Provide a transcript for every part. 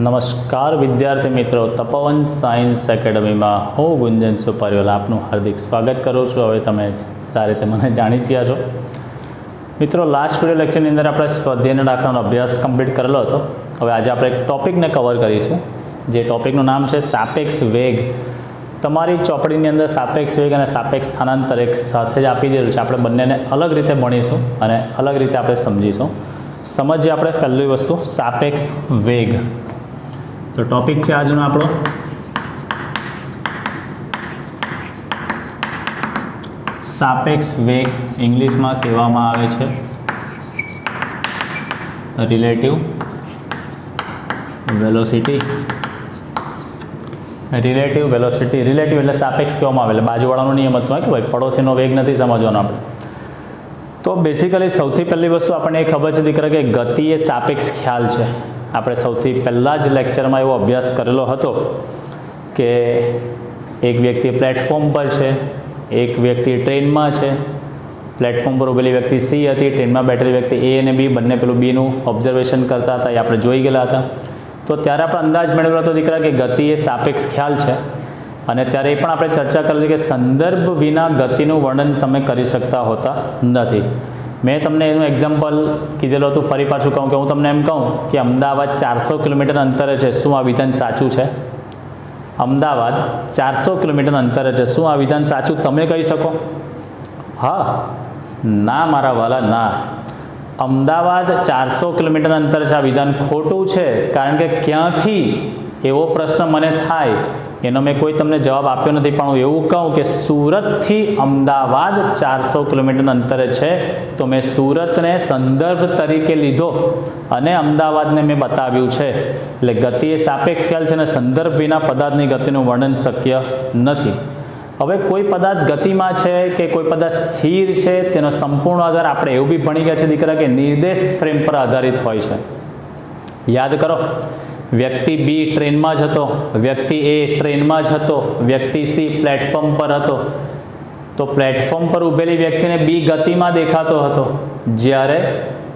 નમસ્કાર વિદ્યાર્થી મિત્રો, તપોવન સાયન્સ એકેડમીમાં હું ગુંજન સુપરવાલા આપનું હાર્દિક સ્વાગત કરું છું. હવે તમે સારી રીતે મને જાણી જ ગયા છો. મિત્રો, લાસ્ટ વિડિયો લેક્ચરની અંદર આપણે સ્વાધ્યાયના દાખલાનો અભ્યાસ કમ્પ્લીટ કરેલો હતો. હવે આજે આપણે એક ટૉપિકને કવર કરીશું, જે ટૉપિકનું નામ છે સાપેક્ષ વેગ. તમારી ચોપડીની અંદર સાપેક્ષ વેગ અને સાપેક્ષ સ્થાનાંતર એક સાથે જ આપી દેલું છે. આપણે બંનેને અલગ રીતે ભણીશું અને અલગ રીતે આપણે સમજીશું. સમજીએ આપણે પહેલી વસ્તુ, સાપેક્ષ વેગ. તો ટોપિક છે આજનો આપણો સાપેક્ષ વેગ. ઇંગ્લિશમાં કહેવામાં આવે છે relative velocity. Relative velocity, relative એટલે સાપેક્ષ કહેવામાં આવે, એટલે બાજુવાળાનો નિયમ હતો કે ભાઈ પડોશીનો વેગ નથી સમજવાનો આપણે. તો બેસિકલી સૌથી પહેલી વસ્તુ આપણને એ ખબર છે દીકરા કે ગતિ એ સાપેક્ષ ખ્યાલ છે. આપણે સૌથી પહેલાં જ લેક્ચરમાં એવો અભ્યાસ કરેલો હતો કે એક વ્યક્તિ પ્લેટફોર્મ પર છે, એક વ્યક્તિ ટ્રેનમાં છે. પ્લેટફોર્મ પર ઉભેલી વ્યક્તિ સી હતી, ટ્રેનમાં બેઠેલી વ્યક્તિ એ અને બી, બંને પેલું બીનું ઓબ્ઝર્વેશન કરતા હતા, એ આપણે જોઈ ગયેલા હતા. તો ત્યારે આપણે અંદાજ મેળવેલો હતો દીકરા કે ગતિ એ સાપેક્ષ ખ્યાલ છે. અને ત્યારે એ પણ આપણે ચર્ચા કરેલી કે સંદર્ભ વિના ગતિનું વર્ણન તમે કરી શકતા હોતા નથી. મેં તમને એનું એક્ઝામ્પલ કીધેલું હતું, ફરી પાછું કહું કે હું તમને એમ કહું કે અમદાવાદ 400 કિલોમીટર અંતરે છે, શું આ વિધાન સાચું છે? અમદાવાદ 400 કિલોમીટર અંતરે છે, શું આ વિધાન સાચું તમે કહી શકો? હા, ના મારા વાલા, ના. અમદાવાદ 400 કિલોમીટર અંતરે છે, આ વિધાન ખોટું છે. કારણ કે ક્યાંથી એવો પ્રશ્ન મને થાય એનો મેં કોઈ તમને જવાબ આપ્યો નથી, પણ હું એવું કહું કે સુરતથી અમદાવાદ 400 કિલોમીટર અંતરે છે, તો મેં સુરતને સંદર્ભ તરીકે લીધો અને અમદાવાદને મેં બતાવ્યું છે. એટલે ગતિ એ સાપેક્ષ ખ્યાલ છે અને સંદર્ભ વિના પદાર્થની ગતિનું વર્ણન શક્ય નથી. હવે કોઈ પદાર્થ ગતિમાં છે કે કોઈ પદાર્થ સ્થિર છે, તેનો સંપૂર્ણ આધાર આપણે એવું બી ભણી ગયા છે દીકરા કે નિર્દેશ ફ્રેમ પર આધારિત હોય છે. યાદ કરો, વ્યક્તિ બી ટ્રેનમાં જ હતો, વ્યક્તિ એ ટ્રેનમાં જ હતો, વ્યક્તિ સી પ્લેટફોર્મ પર હતો. તો પ્લેટફોર્મ પર ઊભેલી વ્યક્તિને બી ગતિમાં દેખાતો હતો, જ્યારે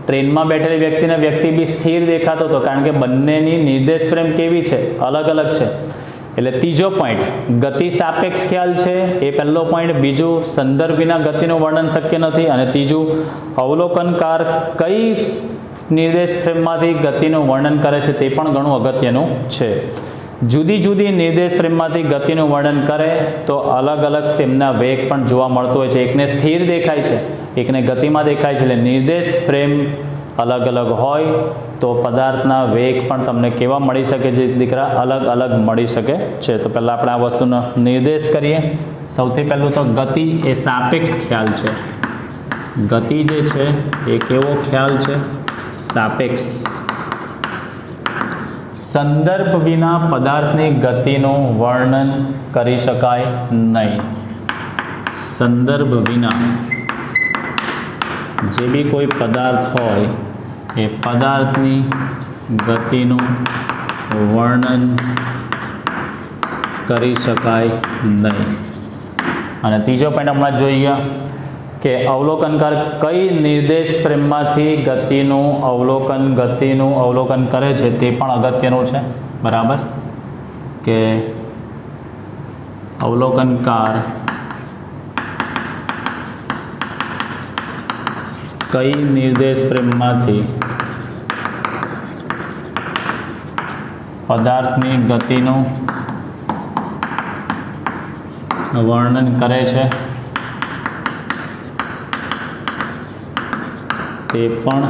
ટ્રેનમાં બેઠેલી વ્યક્તિને વ્યક્તિ બી સ્થિર દેખાતો હતો. કારણ કે બંનેની નિર્દેશ ફ્રેમ કેવી છે? અલગ અલગ છે. એટલે ત્રીજો પોઈન્ટ ગતિ સાપેક્ષ ખ્યાલ છે, એ પહેલો પોઈન્ટ. બીજું, સંદર્ભ વિના ગતિનું વર્ણન શક્ય નથી. અને ત્રીજું, અવલોકનકાર કઈ નિર્દેશ ફ્રેમમાંથી ગતિનું વર્ણન કરે છે તે પણ ઘણું અગત્યનું છે. જુદી જુદી નિર્દેશ ફ્રેમમાંથી ગતિનું વર્ણન કરે તો અલગ અલગ તેમના વેગ પણ જોવા મળતો હોય છે. એકને સ્થિર દેખાય છે, એકને ગતિમાં દેખાય છે. એટલે નિર્દેશ ફ્રેમ અલગ અલગ હોય તો પદાર્થના વેગ પણ તમને કેવા મળી શકે છે દીકરા? અલગ અલગ મળી શકે છે. તો પહેલાં આપણે આ વસ્તુનો નિર્દેશ કરીએ. સૌથી પહેલું તો ગતિ એ સાપેક્ષ ખ્યાલ છે. ગતિ જે છે એ કેવો ખ્યાલ છે? સાપેક્ષ. સંદર્ભ વિના પદાર્થની ગતિનું વર્ણન કરી શકાય નહીં. સંદર્ભ વિના જે બી કોઈ પદાર્થ હોય એ પદાર્થની ગતિનું વર્ણન કરી શકાય નહીં. અને ત્રીજો પોઈન્ટ હમણાં જોઈ ગયા કે અવલોકનકાર કઈ નિર્દેશ ફ્રેમમાંથી ગતિનું અવલોકન કરે છે તે પણ અગત્યનું છે. બરાબર, કે અવલોકનકાર કઈ નિર્દેશ ફ્રેમમાંથી પદાર્થની ગતિનું વર્ણન કરે છે તે પણ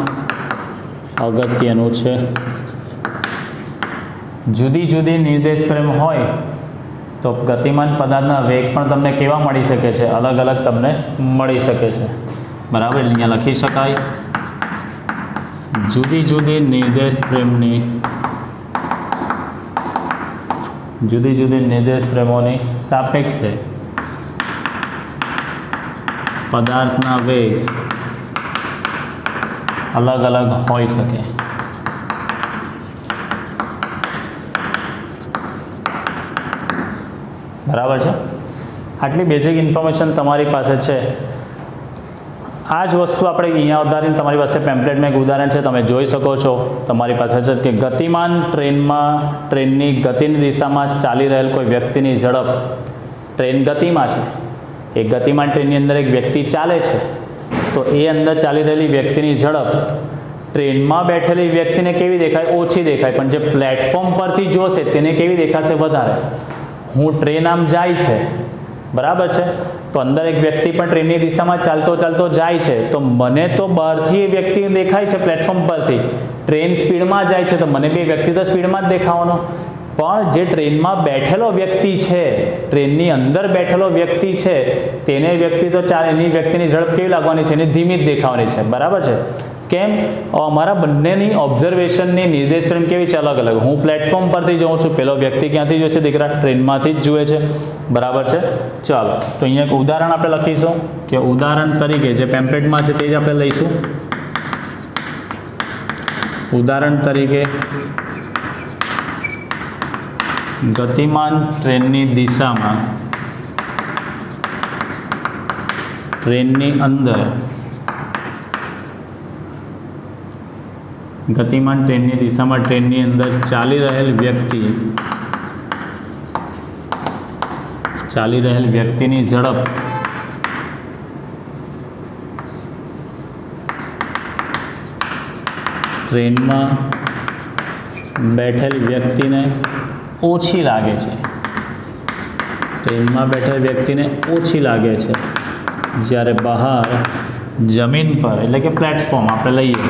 અગત્યનું છે. જુદી જુદી નિર્દેશ ફ્રેમ હોય તો ગતિમાન પદાર્થના વેગ પણ તમને કેવા મળી શકે છે? અલગ અલગ તમને મળી શકે છે. બરાબર, અહીંયા લખી શકાય જુદી જુદી નિર્દેશ ફ્રેમની જુદી જુદી નિર્દેશ ફ્રેમોની સાપેક્ષે પદાર્થના વેગ અલગ અલગ હોઈ શકે. બરાબર છે. આટલી બેઝિક ઇન્ફોર્મેશન તમારી પાસે છે. આ જ વસ્તુ આપણે અહીંયા ઉદાહરણ, તમારી પાસે પેમ્પલેટમાં એક ઉદાહરણ છે, તમે જોઈ શકો છો તમારી પાસે છે કે ગતિમાન ટ્રેનની ગતિની દિશામાં ચાલી રહેલ કોઈ વ્યક્તિની ઝડપ, ટ્રેન ગતિમાં છે, એ ગતિમાન ટ્રેનની અંદર એક વ્યક્તિ ચાલે છે, તો એ અંદર ચાલી રહેલી વ્યક્તિની ઝડપ ટ્રેનમાં બેઠેલી વ્યક્તિને કેવી દેખાય? ઓછી દેખાય. પણ જે પ્લેટફોર્મ પરથી જોશે તેને કેવી દેખાશે? વધારે. હું ટ્રેન આમ જાય છે, બરાબર છે, તો અંદર એક વ્યક્તિ પણ ટ્રેનની દિશામાં ચાલતો ચાલતો જાય છે, તો મને તો બહારથી એ વ્યક્તિ દેખાય છે પ્લેટફોર્મ પરથી, ટ્રેન સ્પીડમાં જાય છે તો મને બી વ્યક્તિ તો સ્પીડમાં જ દેખાવાનો. પણ જે ટ્રેનમાં બેઠેલો વ્યક્તિ છે, ટ્રેનની અંદર બેઠેલો વ્યક્તિ છે, તેને વ્યક્તિ તો ચાલે, એની વ્યક્તિની ઝડપ કેવી લાગવાની છે? એની ધીમી જ દેખાવાની છે, બરાબર છે. કેમ? અમારા બંનેની ઓબ્ઝર્વેશનની નિર્દેશ ફ્રેમ કેવી છે? અલગ અલગ. હું પ્લેટફોર્મ પરથી જોઉં છું, પેલો વ્યક્તિ ક્યાંથી જોશે? દીકરા ટ્રેનમાંથી જ જુએ છે, બરાબર છે. ચાલો, તો અહીંયા એક ઉદાહરણ આપણે લખીશું કે ઉદાહરણ તરીકે જે પેમ્પલેટમાં છે તે જ આપણે લઈશું. ઉદાહરણ તરીકે ગતિમાન ટ્રેનની દિશામાં ટ્રેનની અંદર ગતિમાન ટ્રેનની દિશામાં ટ્રેનની અંદર ચાલી રહેલ વ્યક્તિની ઝડપ ટ્રેનમાં બેઠેલ વ્યક્તિને ઓછી લાગે છે. ટ્રેનમાં બેઠેલ વ્યક્તિને ઓછી લાગે છે, જ્યારે બહાર જમીન પર, એટલે કે પ્લેટફોર્મ આપણે લઈએ,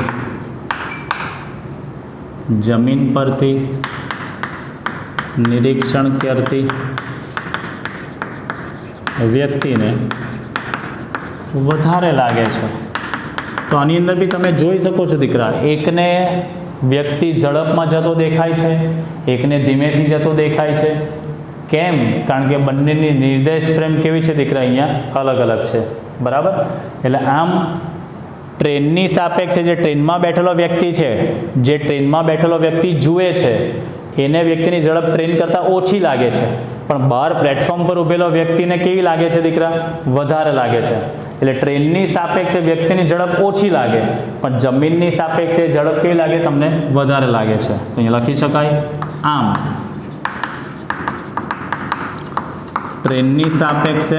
જમીન પરથી નિરીક્ષણ કરતી વ્યક્તિને વધારે લાગે છે. તો આની અંદર બી તમે જોઈ શકો છો દીકરા, એકને વ્યક્તિ ઝડપમાં જતો દેખાય છે, એકને ધીમેથી જતો દેખાય છે. કેમ? કારણ કે બંનેની નિર્દેશ ફ્રેમ કેવી છે દીકરા? અહીંયા અલગ અલગ છે, બરાબર. એટલે આમ ટ્રેનની સાપેક્ષે જે ટ્રેનમાં બેઠેલો વ્યક્તિ છે, જે ટ્રેનમાં બેઠેલો વ્યક્તિ જુએ છે, એને વ્યક્તિની ઝડપ ટ્રેન કરતાં ઓછી લાગે છે, પણ બહાર પ્લેટફોર્મ પર ઊભેલો વ્યક્તિને કેવી લાગે છે દીકરા? વધારે લાગે છે. એટલે ટ્રેનની સાપેક્ષે વ્યક્તિની ઝડપ ઓછી લાગે, પણ જમીનની સાપેક્ષે ઝડપ કેવી લાગે? તમને વધારે લાગે છે. તો અહીંયા લખી શકાય આમ ટ્રેનની સાપેક્ષે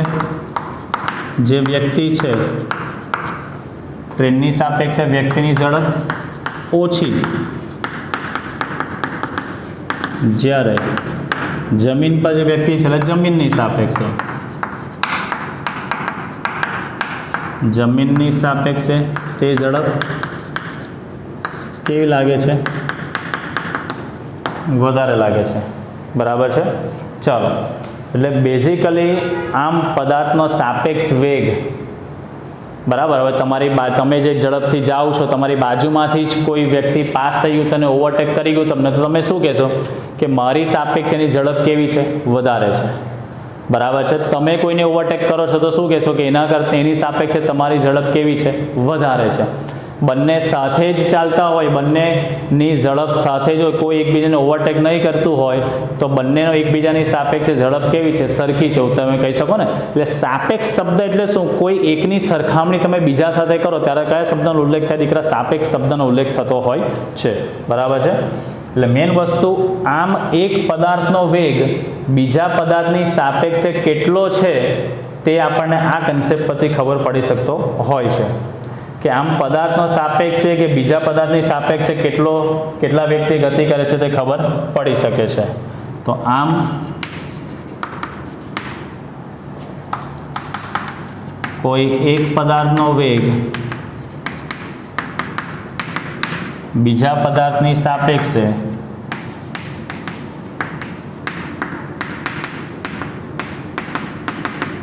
જે વ્યક્તિ છે, ટ્રેનની સાપેક્ષે વ્યક્તિની ઝડપ ઓછી, જ્યારે જમીન પર જે વ્યક્તિ છે, એટલે જમીનની સાપેક્ષે તે ઝડપ કેવી લાગે છે? વધારે લાગે છે, બરાબર છે. ચાલો, એટલે બેઝિકલી આમ પદાર્થનો સાપેક્ષ વેગ, બરાબર. હવે તમે જે ઝડપથી જાઓ છો, તમારી બાજુમાંથી જ કોઈ વ્યક્તિ પાસ થઈ ગયું, તને ઓવરટેક કરી ગયું તમને, તો તમે શું કહેશો? કે મારી સાપેક્ષ એની ઝડપ કેવી છે? વધારે છે, બરાબર છે. તમે કોઈને ઓવરટેક કરો છો તો શું કહેશો? કે એના કરતાં એની સાપેક્ષે તમારી ઝડપ કેવી છે? વધારે છે. બંને સાથે જ ચાલતા હોય, બંનેની ઝડપ સાથે જ હોય, કોઈ એકબીજાને ઓવરટેક નહીં કરતું હોય, તો બંનેનો એકબીજાની સાપેક્ષે ઝડપ કેવી છે? સરખી છે, તમે કહી શકો ને. એટલે સાપેક્ષ શબ્દ એટલે શું? કોઈ એકની સરખામણી તમે બીજા સાથે કરો ત્યારે કયા શબ્દનો ઉલ્લેખ થાય દીકરા? સાપેક્ષ શબ્દનો ઉલ્લેખ થતો હોય છે, બરાબર છે. એટલે મેઇન વસ્તુ, આમ એક પદાર્થનો વેગ બીજા પદાર્થની સાપેક્ષે કેટલો છે તે આપણને આ કન્સેપ્ટ પરથી ખબર પડી શકતો હોય છે. કે આમ પદાર્થનો સાપેક્ષ છે કે બીજા પદાર્થની સાપેક્ષે કેટલા વ્યક્તિ ગતિ કરે છે તે ખબર પડી શકે છે. તો આમ કોઈ એક પદાર્થનો વેગ બીજા પદાર્થની સાપેક્ષે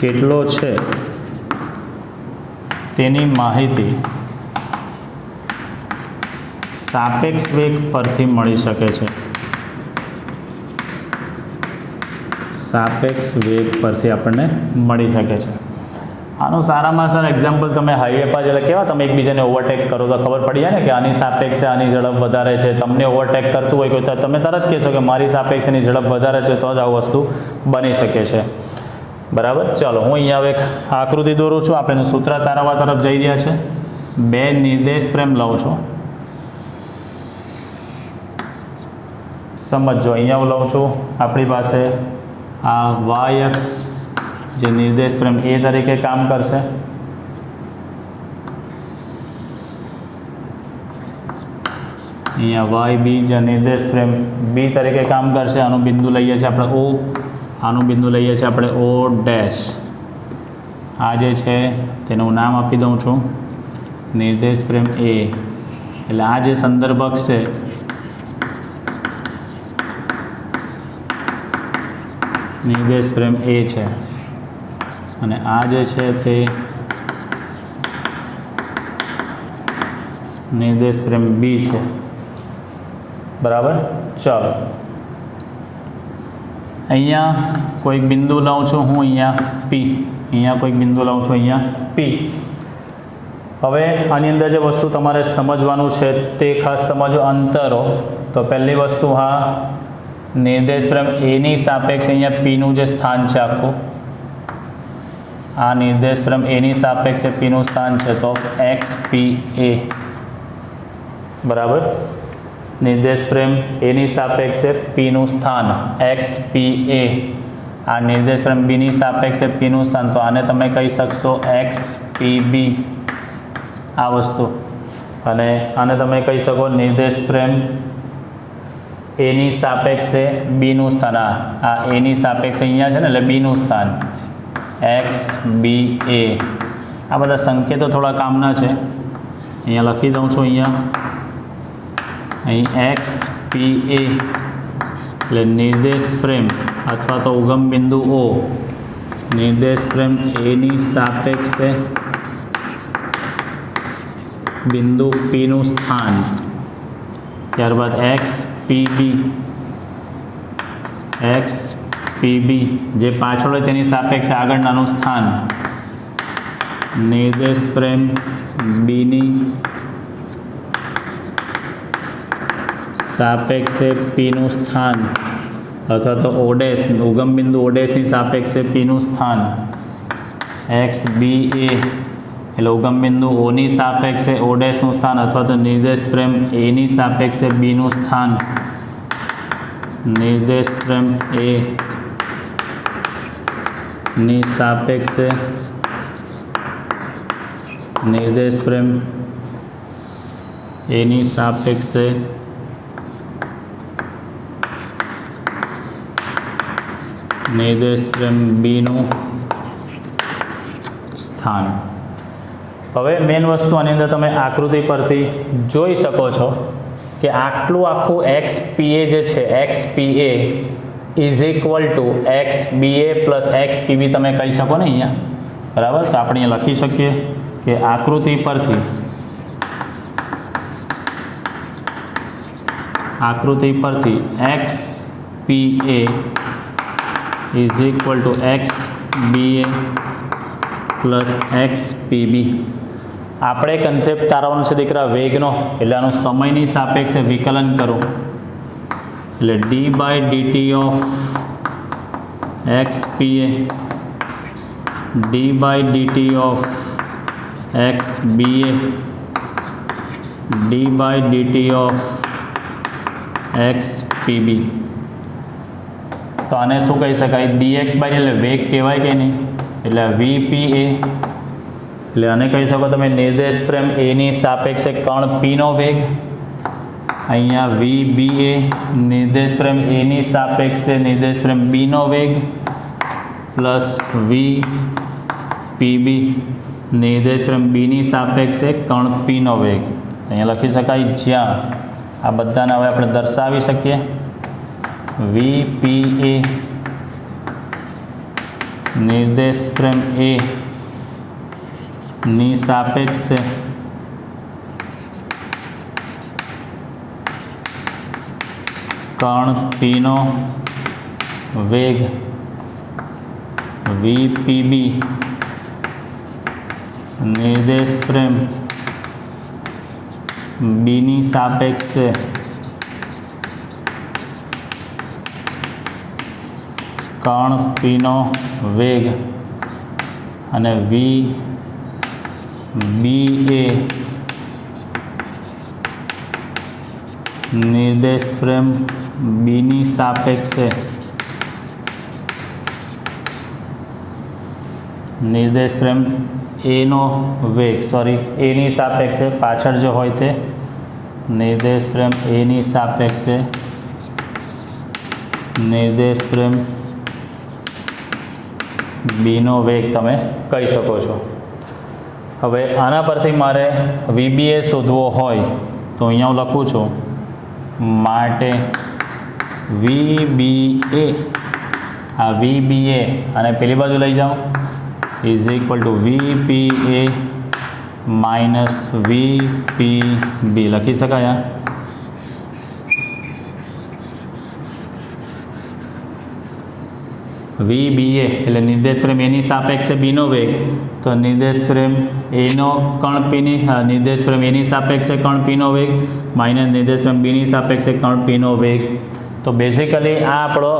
કેટલો છે તેની માહિતી સાપેક્ષ વેગ પરથી મળી શકે છે. સાપેક્ષ વેગ પરથી આપણને મળી શકે છે. આનું સારામાં સારા એક્ઝામ્પલ તમે હાઈવે પર એટલે કેવા તમે એકબીજાને ઓવરટેક કરો તો ખબર પડી જાય ને કે આની સાપેક્ષે આની ઝડપ વધારે છે. તમને ઓવરટેક કરતું હોય કોઈ, તમે તરત કહેશો કે મારી સાપેક્ષેની ઝડપ વધારે છે, તો જ આ વસ્તુ બની શકે છે. બરાબર. ચલો હું અહીંયા હવે આકૃતિ દોરું છું. આપણે સૂત્ર તારવવા તરફ જઈ રહ્યા છે. બે નિર્દેશ ફ્રેમ લઉં છું. સમજો અહીંયા હું લઉં છું આપણી પાસે આ વાય અક્ષ જે નિર્દેશ ફ્રેમ એ તરીકે કામ કરશે. અહીંયા વાય બી જે નિર્દેશ ફ્રેમ બી તરીકે કામ કરશે. આનું બિંદુ લઈએ છીએ આપણે ઓ, આનું બિંદુ લઈએ છીએ આપણે ઓ ડેશ. આ જે છે તેનું નામ આપી દઉં છું નિર્દેશ ફ્રેમ એ. એટલે આ જે સંદર્ભ અક્ષ છે નિર્દેશ ફ્રેમ એ છે અને આ જે છે તે નિર્દેશ ફ્રેમ બી છે. બરાબર. ચાલો અહીંયા કોઈક બિંદુ લઉં છું હું અહીંયા પી. અહીંયા કોઈક બિંદુ લઉં છું અહીંયા પી. હવે આની અંદર જે વસ્તુ તમારે સમજવાનું છે તે ખાસ સમજો અંતરો. તો પહેલી વસ્તુ હા નિર્દેશ ફ્રેમ એની સાપેક્ષે અહીંયા પીનું જે સ્થાન છે આખું, આ નિર્દેશ ફ્રેમ એની સાપેક્ષે પીનું સ્થાન છે તો એક્સ પી એ. બરાબર. નિર્દેશ ફ્રેમ એની સાપેક્ષે પીનું સ્થાન એક્સ પી એ. આ નિર્દેશ ફ્રેમ બીની સાપેક્ષે પીનું સ્થાન તો આને તમે કહી શકશો એક્સ પી બી આ વસ્તુ. અને આને તમે કહી શકો નિર્દેશ ફ્રેમ એની સાપેક્ષે બીનું સ્થાન. આ એની સાપેક્ષે અહીંયા છે ને એટલે બીનું સ્થાન એક્સ બી એ. આ બધા સંકેતો થોડા કામના છે. અહીંયા લખી દઉં છું. અહીં એક્સ પી એ એટલે નિર્દેશ ફ્રેમ અથવા તો ઉગમ બિંદુ ઓ નિર્દેશ ફ્રેમ એની સાપેક્ષે બિંદુ પીનું સ્થાન. ત્યારબાદ એક્સ પી બી, એક્સ પી બી જે પાછળ હોય તેની સાપેક્ષે આગળનાનું સ્થાન નિર્દેશ ફ્રેમ બીની સાપેક્ષે પીનું સ્થાન અથવા તો ઓડેસ ઉગમ બિંદુ ઓડેસની સાપેક્ષે પીનું સ્થાન એક્સ બી એ એટલે ઉગમ બિંદુ ઓની સાપેક્ષે ઓડેસનું સ્થાન અથવા તો નિર્દેશ ફ્રેમ એની સાપેક્ષે બીનું સ્થાન નિર્દેશ ફ્રેમ એ ની સાપેક્ષે નિર્દેશ ફ્રેમ એની સાપેક્ષે નિર્દેશ ફ્રેમ બીનું સ્થાન. હવે મેઇન વસ્તુ આની અંદર તમે આકૃતિ પરથી જોઈ શકો છો કે આટલું આખું એક્સ પી એ જે છે X P A is equal to X B A plus X P B તમે કહી શકો ને અહીંયા. બરાબર. તો આપણે અહીંયા લખી શકીએ કે આકૃતિ પરથી X P A is equal to X B A plus X P B. આપણે કન્સેપ્ટ તારવવાનો છે દીકરા વેગનો. એટલે આનું સમયની સાપેક્ષે વિકલન કરો એટલે D by DT of X P A D by DT of X B A D by DT of X P B. તો આને શું કહી શકાય dx બાય એટલે વેગ કહેવાય કે નહીં. એટલે વીપી એ એટલે આને કહી શકો તમે નિર્દેશ ફ્રેમ એની સાપેક્ષે કણ પીનો વેગ. અહીંયા વી બી એ નિર્દેશ ફ્રેમ એની સાપેક્ષે નિર્દેશ ફ્રેમ બીનો વેગ પ્લસ વી પી બી નિર્દેશ ફ્રેમ બીની સાપેક્ષે કણ પીનો વેગ. અહીંયા લખી શકાય જ્યાં આ બધાને હવે આપણે દર્શાવી શકીએ વી પી એ નિર્દેશ ફ્રેમ એ ની સાપેક્ષે કણ પીનો વેગ વી પી બી નિર્દેશ ફ્રેમ બીની સાપેક્ષે કણ પીનો વેગ અને વી બી એ નિર્દેશ ફ્રેમ બીની સાપેક્ષે નિર્દેશ ફ્રેમ એનો વેગ એની સાપેક્ષે પાછળ જો હોય તે નિર્દેશ ફ્રેમ એની સાપેક્ષે નિર્દેશ ફ્રેમ બીનો વેગ તમે કહી શકો છો. હવે આના પરથી મારે વીબીએ શોધવો હોય તો અહીંયા હું લખું છું માટે વીબીએ આ વીબીએ અને પેલી બાજુ લઈ જાઓ ઇઝ ઇક્વલ ટુ વીપીએ માઇનસ વીપીબી લખી શકાય. વીબીએ એટલે નિર્દેશ ફ્રેમ એની સાપેક્ષે બીનો વેગ તો નિર્દેશ ફ્રેમ એનો કણ પીની નિર્દેશ ફ્રેમ એની સાપેક્ષે કણ પીનો વેગ માઇનસ નિર્દેશ ફ્રેમ બીની સાપેક્ષે કણ પીનો વેગ. તો બેઝિકલી આ આપણો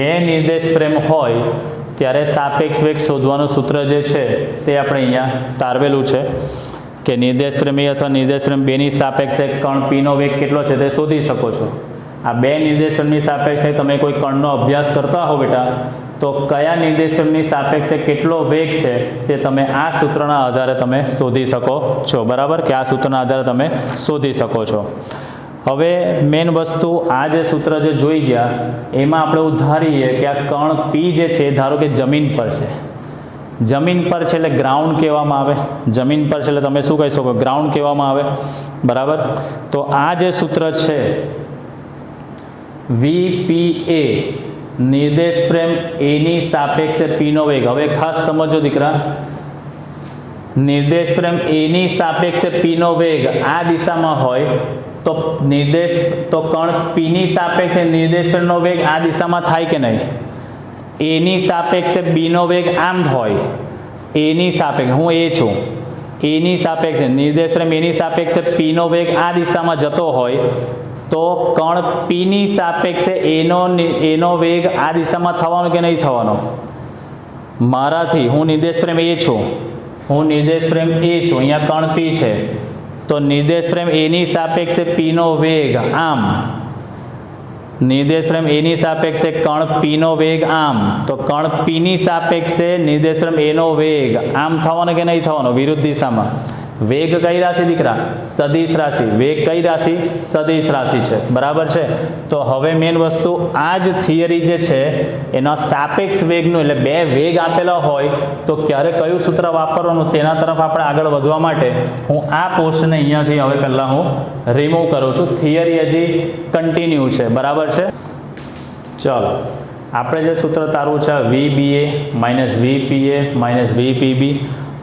બે નિર્દેશ ફ્રેમ હોય ત્યારે સાપેક્ષ વેગ શોધવાનું સૂત્ર જે છે તે આપણે અહીંયા તારવેલું છે કે નિર્દેશ ફ્રેમ એ અથવા નિર્દેશ ફ્રેમ બેની સાપેક્ષે કણ પીનો વેગ કેટલો છે તે શોધી શકો છો. આ બે નિર્દેશ ફ્રેમની સાપેક્ષે તમે કોઈ કણનો અભ્યાસ કરતા હો બેટા તો કયા નિર્દેશ ફ્રેમની સાપેક્ષે કેટલો વેગ છે તે તમે આ સૂત્રના આધારે તમે શોધી શકો છો. બરાબર કે આ સૂત્રના આધારે તમે શોધી શકો છો. હવે મેઇન વસ્તુ આ જે સૂત્ર જે જોઈ ગયા એમાં આપણે ધારીએ કે આ કણ પી જે છે ધારો કે જમીન પર છે. જમીન પર છે એટલે ગ્રાઉન્ડ કહેવામાં આવે. જમીન પર છે એટલે તમે શું કહી શકો ગ્રાઉન્ડ કહેવામાં આવે. બરાબર. તો આ જે સૂત્ર છે વીપીએ નિર્દેશ ફ્રેમ એની સાપેક્ષે પીનો વેગ. હવે ખાસ સમજો દીકરા નિર્દેશ ફ્રેમ એની સાપેક્ષે પીનો વેગ આ દિશામાં હોય તો કણ પીની સાપેક્ષે નિર્દેશ ફ્રેમનો વેગ આ દિશામાં થાય કે નહીં. એની સાપેક્ષે બીનો વેગ આમ હોય એની સાપેક્ષે હું એ છું એની સાપેક્ષે નિર્દેશ ફ્રેમ એની સાપેક્ષે પીનો વેગ આ દિશામાં જતો હોય તો કણ પીની સાપેક્ષે એનો વેગ આ દિશામાં થવાનો કે નહીં થવાનો. મારાથી હું નિર્દેશ ફ્રેમ એ છું અહીંયા કણ પી છે તો નિર્દેશ ફ્રેમ એની સાપેક્ષે પીનો વેગ આમ નિર્દેશ ફ્રેમ એની સાપેક્ષે કણ પીનો વેગ આમ તો કણ પીની સાપેક્ષે નિર્દેશ ફ્રેમ એનો વેગ આમ થવાનો કે નહીં થવાનો વિરુદ્ધ દિશામાં. વેગ કઈ રાશિ દીકરા સદિશ રાશિ. વેગ કઈ રાશિ સદિશ રાશિ છે. બરાબર છે. તો હવે મેઇન વસ્તુ આ જ થિયરી જે છે એના સાપેક્ષ વેગનું એટલે બે વેગ આપેલા હોય તો ક્યારે કયું સૂત્ર વાપરવાનું તેના તરફ આપણે આગળ વધવા માટે હું આ પોસ્ટને અહીંયાથી હવે પહેલાં હું રિમૂવ કરું છું. થિયરી હજી કન્ટિન્યુ છે. બરાબર છે. ચલો આપણે જે સૂત્ર તારવું છે વીબીએ માઇનસ વીપીએ માઇનસ વીપીબી.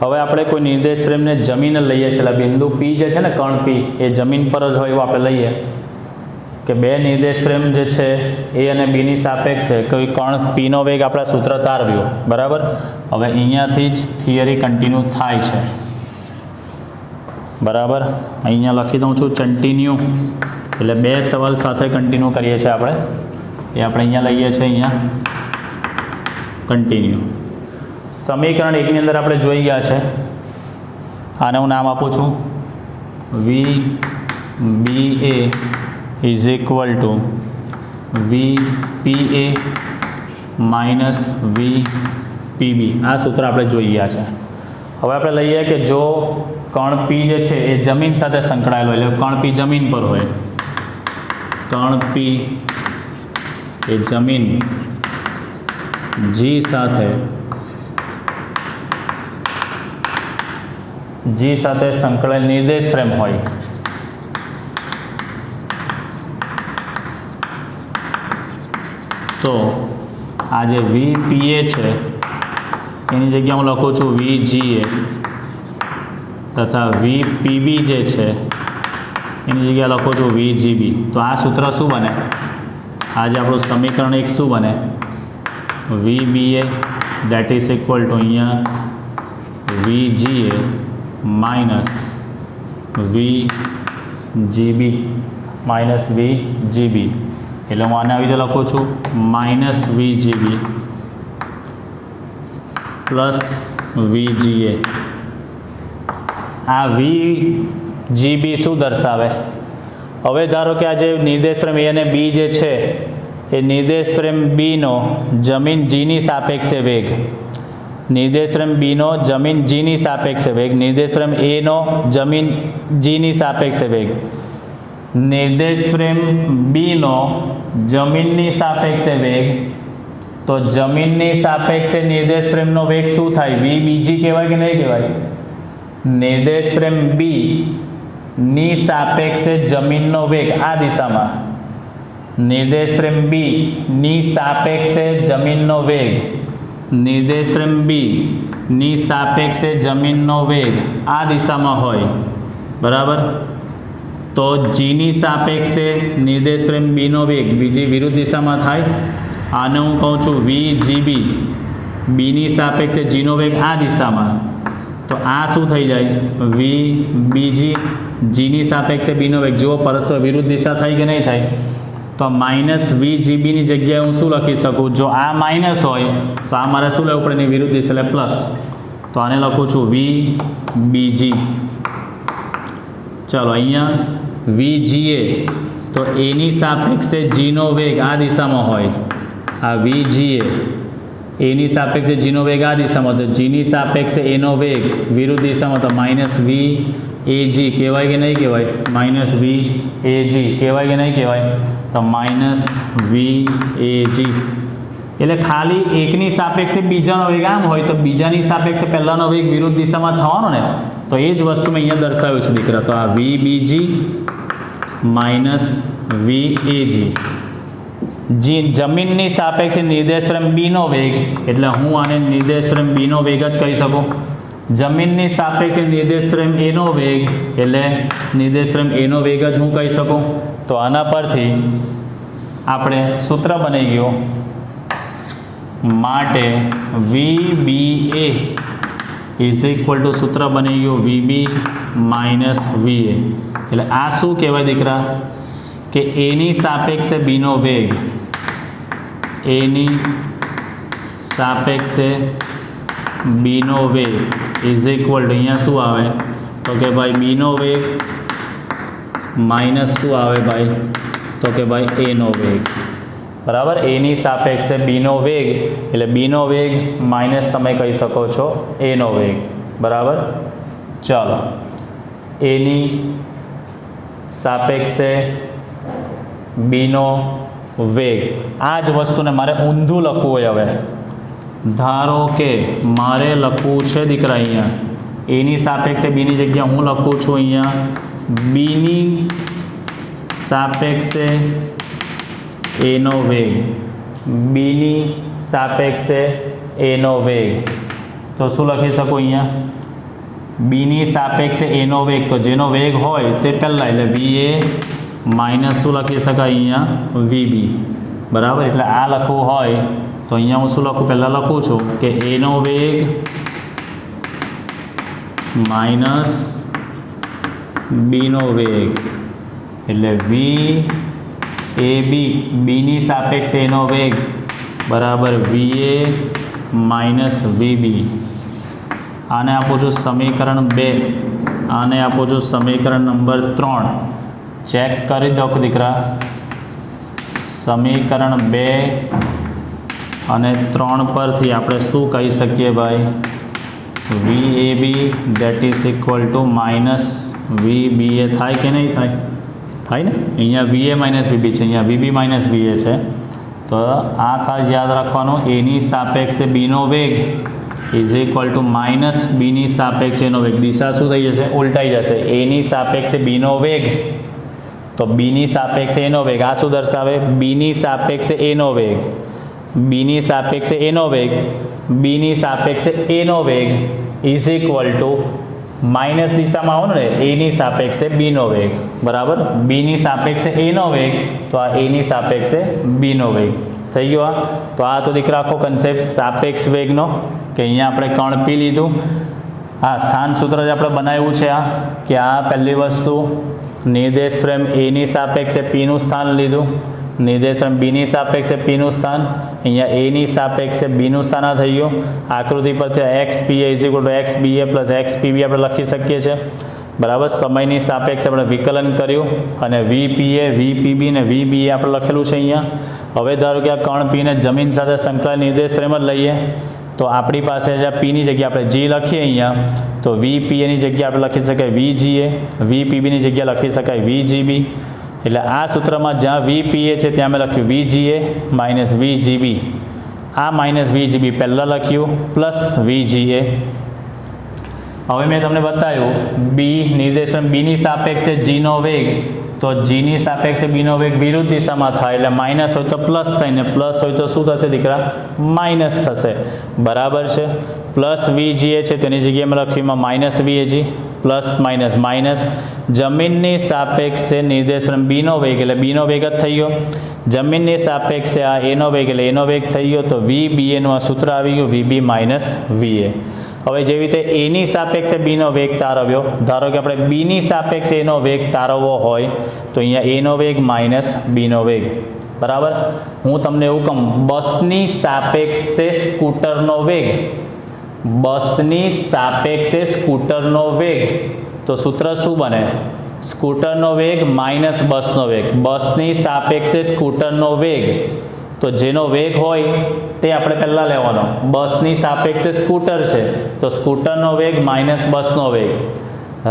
હવે આપણે કોઈ નિર્દેશ ફ્રેમને જમીન લઈએ છીએ એટલે બિંદુ પી જે છે ને કણ પી એ જમીન પર જ હોય એવું આપણે લઈએ કે બે નિર્દેશ ફ્રેમ જે છે એ અને બીની સાપેક્ષે કોઈ કણ પીનો વેગ આપણા સૂત્ર તારવ્યું. બરાબર. હવે અહીંયાથી જ થિયરી કન્ટિન્યુ થાય છે. બરાબર. અહીંયા લખી દઉં છું કન્ટિન્યુ એટલે બે સવાલ સાથે કન્ટિન્યુ કરીએ છીએ આપણે એ આપણે અહીંયા લઈએ છીએ અહીંયા કન્ટિન્યુ. સમીકરણ એકની અંદર આપણે જોઈ ગયા છે આને હું નામ આપું છું V B A is equal to V P A minus V PB. આ સૂત્ર આપણે જોઈ ગયા છે. હવે આપણે લઈએ કે જો કણ પી જે છે એ જમીન સાથે સંકળાયેલો એટલે કણ પી જમીન પર હોય કણ પી એ જમીન જી સાથે સંકળાયેલ નિર્દેશ ફ્રેમ હોય તો આ જે વીપીએ છે એની જગ્યાએ હું લખું છું વીજીએ તથા વીપીબી જે છે એની જગ્યાએ લખું છું વીજીબી. તો આ સૂત્ર શું બને આજે આપણું સમીકરણ એક શું બને વીબીએ દેટ ઇઝ ઇક્વલ ટુ અહીંયા વીજીએ માઇનસ વીજીબી એટલે હું આને આવી રીતે લખું છું -VGB પ્લસ VGA. આ VGB શું દર્શાવે? હવે ધારો કે આ જે નિર્દેશ ફ્રેમ એ અને બી જે છે એ નિર્દેશ ફ્રેમ બીનો જમીન જીની સાપેક્ષે વેગ, નિર્દેશ ફ્રેમ બીનો જમીન જીની સાપેક્ષે વેગ, નિર્દેશ ફ્રેમ એનો જમીન જીની સાપેક્ષે વેગ, નિર્દેશ ફ્રેમ બીનો જમીનની સાપેક્ષે વેગ. તો જમીનની સાપેક્ષે નિર્દેશ ફ્રેમનો વેગ શું થાય? VBG કહેવાય કે નહીં કહેવાય? નિર્દેશ ફ્રેમ બી ની સાપેક્ષે જમીનનો વેગ આ દિશામાં, નિર્દેશ ફ્રેમ બી ની સાપેક્ષે જમીનનો વેગ, નિર્દેશ ફ્રેમ બી ની સાપેક્ષે જમીનનો વેગ આ દિશામાં હોય, બરાબર. તો જીની સાપેક્ષે નિર્દેશ ફ્રેમ બીનો વેગ બીજી વિરુદ્ધ દિશામાં થાય. આને હું કહું છું VGB, બીની સાપેક્ષે જીનો વેગ આ દિશામાં. તો આ શું થઈ જાય? VBG, જીની સાપેક્ષે બીનો વેગ. જુઓ પરસ્પર વિરુદ્ધ દિશા થાય કે નહીં થાય? તો -VGBની જગ્યાએ હું શું લખી શકું? જો આ માઇનસ હોય તો આ મારે શું લેવું પડે? એની વિરુદ્ધ દિશા એટલે પ્લસ. તો આને લખું છું VBG. ચલો અહીંયા VGA, તો એની સાપેક્ષે જીનો વેગ આ દિશામાં હોય. આ VGA એની સાપેક્ષે જીનો વેગ આ દિશામાં, તો જીની સાપેક્ષે એનો વેગ વિરુદ્ધ દિશામાં, તો -VAG કહેવાય કે નહીં કહેવાય? -VAG કહેવાય કે નહીં કહેવાય? તો -VAG એટલે ખાલી એકની સાપેક્ષે બીજાનો વેગ આમ હોય તો બીજાની સાપેક્ષે પહેલાંનો વેગ વિરુદ્ધ દિશામાં થવાનો ને. તો એ જ વસ્તુ મેં અહીંયા દર્શાવ્યું છે દીકરા. તો આ VBG -VAG, જમીનની સાપેક્ષે નિર્દેશ ફ્રેમ બીનો વેગ, એટલે હું આને નિર્દેશ ફ્રેમ બીનો વેગ જ કહી શકું. જમીનની સાપેક્ષે નિર્દેશ ફ્રેમ એનો વેગ એટલે નિર્દેશ ફ્રેમ એનો વેગ જ હું કહી શકું. તો આના પરથી આપણે સૂત્ર બની ગયું માટે VBA ઇઝ ઇક્વલ ટુ સૂત્ર બની ગયું VB -VA. એટલે આ શું કહેવાય દીકરા? કે એની સાપેક્ષે બીનો વેગ, એની સાપેક્ષે બીનો વેગ ઇઝ ઇક્વલ ટુ અહીંયા શું આવે? તો કે ભાઈ બીનો વેગ માઇનસ શું આવે ભાઈ? તો કે ભાઈ એનો વેગ, બરાબર. એની સાપેક્ષે બીનો વેગ એટલે બીનો વેગ માઇનસ તમે કહી શકો છો એનો વેગ, બરાબર. ચાલો, એની સાપેક્ષે બીનો વેગ. આ જ વસ્તુને મારે ઊંધું લખવું હોય. હવે ધારો કે મારે લખવું છે દીકરા અહીંયા એની સાપેક્ષે બીની જગ્યા હું લખું છું અહીંયા બીની સાપેક્ષે એનો વેગ, બીની સાપેક્ષે એનો વેગ. તો શું લખી શકું અહીંયા? બીની સાપેક્ષે એનો વેગ, તો જેનો વેગ હોય તે પહેલાં એટલે VA માઇનસ શું લખી શકાય અહીંયા? VB, બરાબર. એટલે આ લખવું હોય તો અહીંયા હું શું લખું? પહેલાં લખું છું કે એનો વેગ માઇનસ બીનો વેગ એટલે VAB, બીની સાપેક્ષે એનો વેગ બરાબર VA માઇનસ VB. આને આપું છું સમીકરણ 2, આને આપું છું સમીકરણ નંબર 3. ચેક કરી દો દીકરા. સમીકરણ 2 અને 3 પરથી આપણે શું કહી શકીએ ભાઈ? VAB that is equal two minus VBA થાય કે નહીં થાય? થાય ને. અહીંયા VA માઇનસ VB છે, અહીંયા VB માઇનસ VA છે. તો આ ખાસ યાદ રાખવાનું, એની સાપેક્ષે બીનો વેગ ઇઝ ઇક્વલ ટુ માઇનસ બીની સાપેક્ષે એનો વેગ. દિશા શું થઈ જશે? ઉલટાઈ જશે. એની સાપેક્ષે બીનો વેગ તો બીની સાપેક્ષે એનો વેગ. આ શું દર્શાવે? બીની સાપેક્ષે એનો વેગ, બીની સાપેક્ષે એનો વેગ, બીની સાપેક્ષે એનો વેગ ઇઝ ઇક્વલ ટુ માઇનસ દિશામાં આવો ને એની સાપેક્ષે બીનો વેગ, બરાબર. બીની સાપેક્ષે એનો વેગ તો આ એની સાપેક્ષે બીનો વેગ થઈ ગયો. તો આ તો દીકરા આખો કન્સેપ્ટ સાપેક્ષ વેગનો કે અહીંયા આપણે કણ પી લીધું. હા, સ્થાન સૂત્ર જ આપણે બનાવ્યું છે આ કે આ પહેલી વસ્તુ નિર્દેશ ફ્રેમ એની સાપેક્ષે પીનું સ્થાન લીધું, નિર્દેશન બીની સાપેક્ષે પીનું સ્થાન, અહીંયા એની સાપેક્ષે બીનું સ્થાન આ થઈ ગયું. આકૃતિ પરથી X P A is equal to X B A plus X P B આપણે લખી શકીએ છીએ. બરાબર. સમયની સાપેક્ષે આપણે વિકલન કર્યું અને વી પી એ વી પી બી ને વી બી એ આપણે લખેલું છે અહીંયા. હવે ધારો કે આ કણ પીને જમીન સાથે સંકળાયેલ નિર્દેશ ફ્રેમ જ લઈએ તો આપણી પાસે જે પીની જગ્યાએ આપણે જી લખીએ અહીંયા, તો વી પી એની જગ્યાએ આપણે લખી શકાય વી જી એ, વી પી બીની જગ્યાએ લખી શકાય વી જી બી. એટલે આ સૂત્રમાં જ્યાં વી પી એ છે ત્યાં મેં લખ્યું વી જી એ માઇનસ વી જી બી. આ માઇનસ વી જી બી પહેલાં લખ્યું પ્લસ વી જી એ. હવે મેં તમને બતાવ્યું બી નિર્દેશન બીની સાપેક્ષે જીનો વેગ, તો જીની સાપેક્ષે બીનો વેગ વિરુદ્ધ દિશામાં થાય એટલે માઇનસ હોય તો પ્લસ થાય ને પ્લસ હોય તો શું થશે દીકરા? માઇનસ થશે. બરાબર છે. પ્લસ વી જી એ છે તેની જગ્યાએ મેં લખ્યું એમાં માઇનસ વી એ જી, પ્લસ માઇનસ માઇનસ. જમીનની સાપેક્ષે નિર્દેશન બીનો વેગ એટલે બીનો વેગ જ થઈ ગયો. જમીનની સાપેક્ષે આ એનો વેગ એટલે એનો વેગ થઈ ગયો, તો વી બી એનું આ સૂત્ર આવી ગયું વી બી માઇનસ વી એ. હવે જેવી રીતે એની સાપેક્ષે બીનો વેગ તારવ્યો, ધારો કે આપણે બીની સાપેક્ષે એનો વેગ તારવવો હોય તો અહીંયા એનો વેગ માઇનસ બીનો વેગ. બરાબર. હું તમને એવું કહું, બસની સાપેક્ષે સ્કૂટરનો વેગ, બસની સાપેક્ષે સ્કૂટરનો વેગ, તો સૂત્ર શું બને? સ્કૂટરનો વેગ માઇનસ બસનો વેગ. બસની સાપેક્ષે સ્કૂટરનો વેગ, તો જેનો વેગ હોય તે આપણે પહેલાં લેવાનો. બસની સાપેક્ષે સ્કૂટર છે તો સ્કૂટરનો વેગ માઇનસ બસનો વેગ.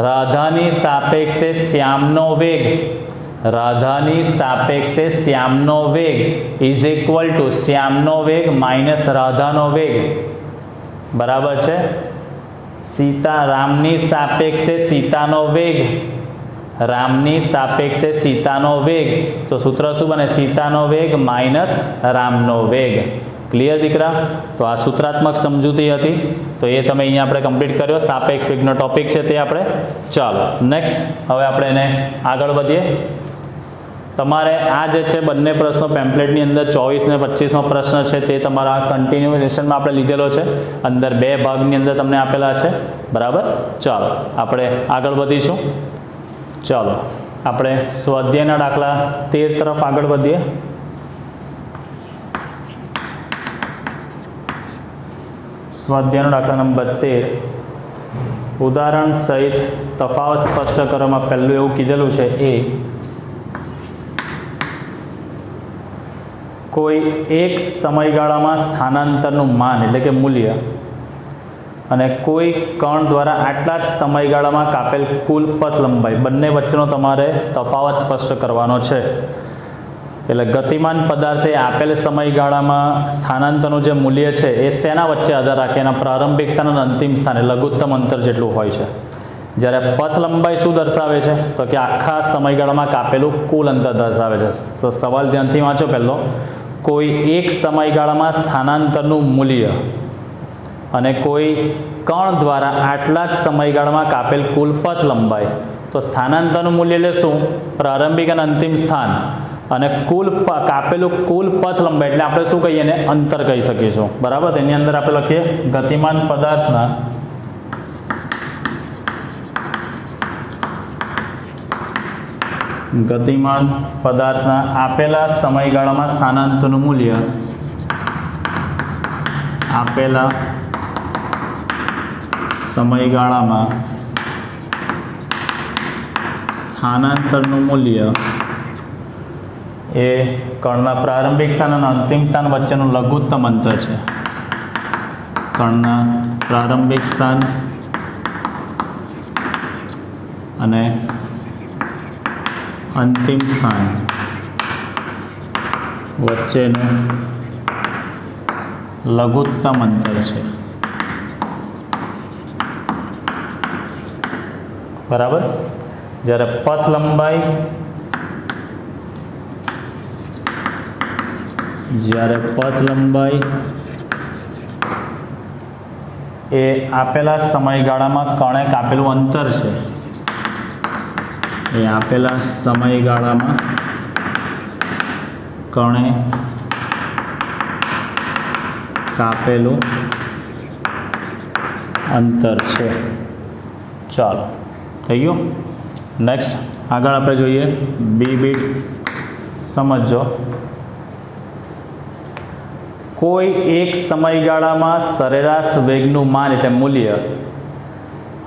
રાધાની સાપેક્ષે શ્યામનો વેગ, રાધાની સાપેક્ષે શ્યામનો વેગ ઇઝ ઇક્વલ ટુ શ્યામનો વેગ માઇનસ રાધાનો વેગ. બરાબર છે. રામની સાપેક્ષે સીતાનો વેગ, રામની સાપેક્ષે સીતાનો વેગ, તો સૂત્ર શું બને? સીતાનો વેગ માઇનસ રામનો વેગ. ક્લિયર દીકરા? તો આ સૂત્રાત્મક સમજૂતી હતી, તો એ તમે અહીંયા આપણે કમ્પ્લીટ કર્યો. સાપેક્ષ વેગનો ટોપિક છે તે આપણે. ચાલો નેક્સ્ટ, હવે આપણે એને આગળ વધીએ. તમારે આ જે છે બંને પ્રશ્નો પેમ્પલેટની અંદર 24 ને 25નો પ્રશ્ન છે તે તમારા કન્ટિન્યુએશનમાં આપણે લીધેલો છે. અંદર 2 ભાગની અંદર તમને આપેલા છે. બરાબર. ચાલો આપણે આગળ વધીશું. ચાલો આપણે સ્વાધ્યાયના દાખલા 13 તરફ આગળ વધીએ. સ્વાધ્યાયનો દાખલા નંબર 13. ઉદાહરણ સહિત તફાવત સ્પષ્ટ કરવામાં પહેલું એવું કીધેલું છે એ કોઈ એક સમયગાળામાં સ્થાનાંતરનું માન એટલે કે મૂલ્ય અને કોઈ કણ દ્વારા આટલા જ સમયગાળામાં કાપેલ કુલ પથ લંબાઈ બંને વચ્ચેનો તમારે તફાવત સ્પષ્ટ કરવાનો છે. એટલે ગતિમાન પદાર્થે આપેલ સમયગાળામાં સ્થાનાંતરનું જે મૂલ્ય છે એ શેના વચ્ચે આધાર રાખે? એના પ્રારંભિક સ્થાન અને અંતિમ સ્થાને લઘુત્તમ અંતર જેટલું હોય છે. જ્યારે પથ લંબાઈ શું દર્શાવે છે? તો કે આખા સમયગાળામાં કાપેલું કુલ અંતર દર્શાવે છે. તો સવાલ ધ્યાનથી વાંચો. પહેલો, કોઈ એક સમયગાળામાં સ્થાનાંતરનું મૂલ્ય અને કોઈ કણ દ્વારા આટલા જ સમયગાળામાં કાપેલ કુલ પથ લંબાઈ. તો સ્થાનાંતરનું મૂલ્ય એટલે શું? પ્રારંભિક અને અંતિમ સ્થાન. અને કુલ કાપેલું કુલ પથ લંબાઈ એટલે આપણે શું કહીએ ને? અંતર કહી શકીશું. બરાબર. તેની અંદર આપણે લખીએ ગતિમાન પદાર્થના આપેલા સમયગાળામાં સ્થાનાંતરનું મૂલ્ય, આપેલા સમયગાળામાં સ્થાનાંતરનું મૂલ્ય એ કણના પ્રારંભિક સ્થાન અને અંતિમ સ્થાન વચ્ચેનું લઘુત્તમ અંતર છે. કણના પ્રારંભિક સ્થાન અને અંતિમ સ્થાન વચ્ચેનું લઘુત્તમ અંતર છે. બરાબર. જ્યારે પથ લંબાઈ એ આપેલા સમયગાળામાં કણે કાપેલું અંતર છે. એ આપેલા સમયગાળામાં કણે કાપેલું અંતર છે. ચાલો થઈ ગયું. નેક્સ્ટ આગળ આપણે જોઈએ બી બીટ સમજો, કોઈ એક સમયગાળામાં સરેરાશ વેગનું માન એટલે મૂલ્ય